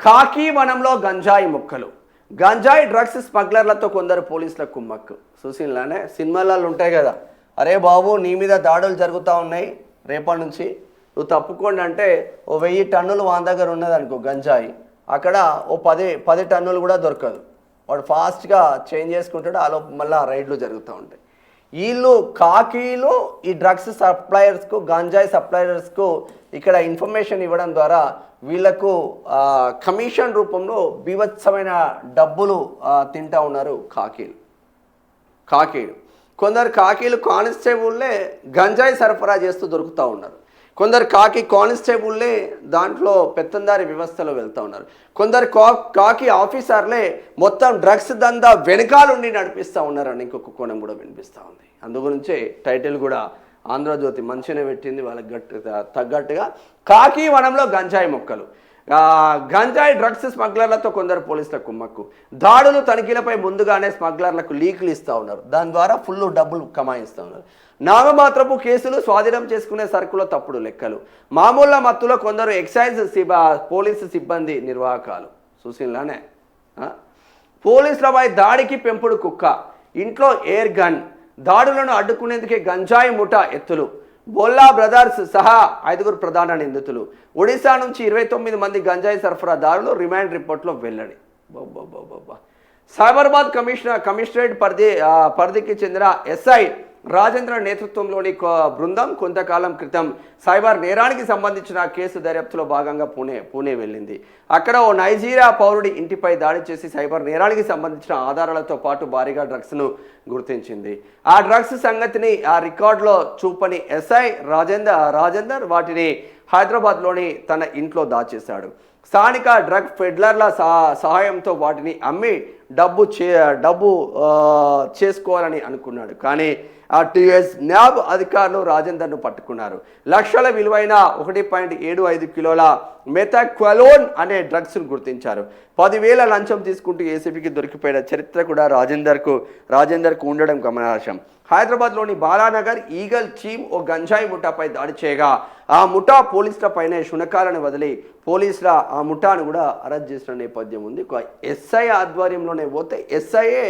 కాకి వనంలో గంజాయి ముక్కలు. గంజాయి డ్రగ్స్ స్మగ్లర్లతో కొందరు పోలీసుల కుమ్మక్కు. చూసినలానే సినిమాలలో ఉంటాయి కదా, అరే బాబు నీ మీద దాడులు జరుగుతూ ఉన్నాయి, రేపటి నుంచి నువ్వు తప్పుకోండి అంటే ఓ 1000 టన్నులు వాని దగ్గర ఉన్నదనుకో గంజాయి, అక్కడ ఓ 10 టన్నులు కూడా దొరకదు. వాడు ఫాస్ట్గా చేంజ్ చేసుకుంటాడు, ఆలోపు మళ్ళీ రైడ్లు జరుగుతూ ఉంటాయి. వీళ్ళు కాకీలు ఈ డ్రగ్స్ సప్లయర్స్కు, గంజాయి సప్లయర్స్కు ఇక్కడ ఇన్ఫర్మేషన్ ఇవ్వడం ద్వారా వీళ్లకు కమిషన్ రూపంలో బీభత్సమైన డబ్బులు తింటూ ఉన్నారు కాకీలు. కొందరు కాకీలు కానిస్టేబుల్లే గంజాయి సరఫరా చేస్తూ దొరుకుతూ ఉన్నారు. కొందరు కానిస్టేబుల్లే దాంట్లో పెత్తందారి వ్యవస్థలో వెళ్తూ ఉన్నారు. కొందరు కాకి ఆఫీసర్లే మొత్తం డ్రగ్స్ దందా వెనకాలుండి నడిపిస్తూ ఉన్నారని ఇంకొక కోణం కూడా వినిపిస్తూ ఉంది. అందుగురించే టైటిల్ కూడా ఆంధ్రజ్యోతి మంచిగా పెట్టింది వాళ్ళకి తగ్గట్టుగా, కాకి వనంలో గంజాయి మొక్కలు. గంజాయి డ్రగ్స్ స్మగ్లర్లతో కొందరు పోలీసుల కుమ్మక్కు. దాడులు తనిఖీలపై ముందుగానే స్మగ్లర్లకు లీకులు ఇస్తూ ఉన్నారు, దాని ద్వారా ఫుల్ డబ్బులు కమాయిస్తూ ఉన్నారు. నామమాత్రపు కేసులు, స్వాధీనం చేసుకునే సరుకులో తప్పుడు లెక్కలు. మామూలు మత్తులో కొందరు ఎక్సైజ్ పోలీసు సిబ్బంది నిర్వాహకాలు. చూసినలానే పోలీసులపై దాడికి పెంపుడు కుక్క, ఇంట్లో ఎయిర్ గన్, దాడులను అడ్డుకునేందుకే గంజాయి ముఠా ఎత్తులు. బొల్లా బ్రదర్స్ సహా 5 ప్రధాన నిందితులు. ఒడిశా నుంచి 29 మంది గంజాయి సరఫరాదారులు రిమాండ్ రిపోర్ట్లో వెల్లడి. సైబరాబాద్ కమిషనరేట్ పరిధికి చెందిన ఎస్ఐ రాజేంద్ర నేతృత్వంలోని బృందం కొంతకాలం క్రితం సైబర్ నేరానికి సంబంధించిన కేసు దర్యాప్తులో భాగంగా పూణే వెళ్ళింది. అక్కడ ఓ నైజీరియా పౌరుడి ఇంటిపై దాడి చేసి సైబర్ నేరానికి సంబంధించిన ఆధారాలతో పాటు భారీగా డ్రగ్స్ను గుర్తించింది. ఆ డ్రగ్స్ సంగతిని ఆ రికార్డులో చూపని ఎస్ఐ రాజేందర్ వాటిని హైదరాబాద్లోని తన ఇంట్లో దాచేశాడు. స్థానిక డ్రగ్ పెడ్లర్ల సహాయంతో వాటిని అమ్మి డబ్బు చేసుకోవాలని అనుకున్నాడు. కానీ ఆ టీఎస్ న్యాబ్ అధికారులు రాజేందర్ను పట్టుకున్నారు. లక్షల విలువైన 1.75 కిలోల మెథాక్వలోన్ అనే డ్రగ్స్ను గుర్తించారు. 10,000 లంచం తీసుకుంటూ ఏసీబీకి దొరికిపోయిన చరిత్ర కూడా రాజేందర్కు ఉండడం గమనార్హం. హైదరాబాద్లోని బాలానగర్ ఈగల్ టీమ్ ఓ గంజాయి ముఠాపై దాడి చేయగా ఆ ముఠా పోలీసులపైనే శునకాలను వదిలి పోలీసుల ఆ ముఠాను కూడా అరెస్ట్ చేసిన నేపథ్యం ఉంది. ఎస్ఐ ఆధ్వర్యంలోనే పోతే ఎస్ఐఏ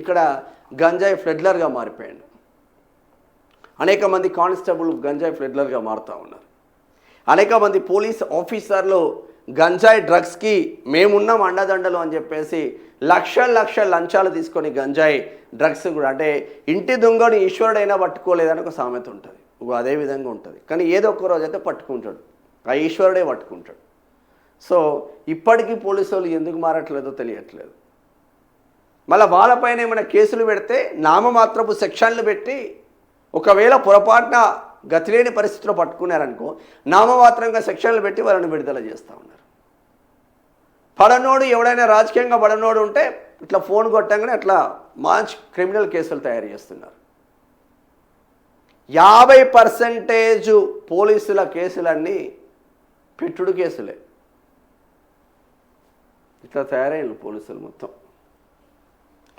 ఇక్కడ గంజాయి ఫ్లెడ్లర్గా మారిపోయాడు. అనేక మంది కానిస్టేబుల్ గంజాయి ఫ్లెడ్లర్గా మారుతూ ఉన్నారు. అనేక మంది పోలీస్ ఆఫీసర్లు గంజాయి డ్రగ్స్కి మేమున్నాం అండదండలు అని చెప్పేసి లక్షల లంచాలు తీసుకొని గంజాయి డ్రగ్స్ కూడా, అంటే ఇంటి దొంగని ఈశ్వరుడైనా పట్టుకోలేదని ఒక సామెత ఉంటుంది, అదే విధంగా ఉంటుంది. కానీ ఏదో ఒక రోజు అయితే పట్టుకుంటాడు, ఆ ఈశ్వరుడే పట్టుకుంటాడు. సో ఇప్పటికీ పోలీసు వాళ్ళు ఎందుకు మారట్లేదో తెలియట్లేదు. మళ్ళీ వాళ్ళపైన ఏమైనా కేసులు పెడితే నామమాత్రపు సెక్షన్లు పెట్టి, ఒకవేళ పొరపాటున గతిలేని పరిస్థితిలో పట్టుకున్నారనుకో నామమాత్రంగా సెక్షన్లు పెట్టి వాళ్ళని విడుదల చేస్తూ ఉన్నారు. పడనోడు ఎవడైనా రాజకీయంగా పడనోడు ఉంటే ఇట్లా ఫోన్ కొట్టంగానే అట్లా మంచి క్రిమినల్ కేసులు తయారు చేస్తున్నారు. 50% పోలీసుల కేసులన్నీ పెట్టుడు కేసులే. ఇట్లా తయారయ్యారు పోలీసులు మొత్తం.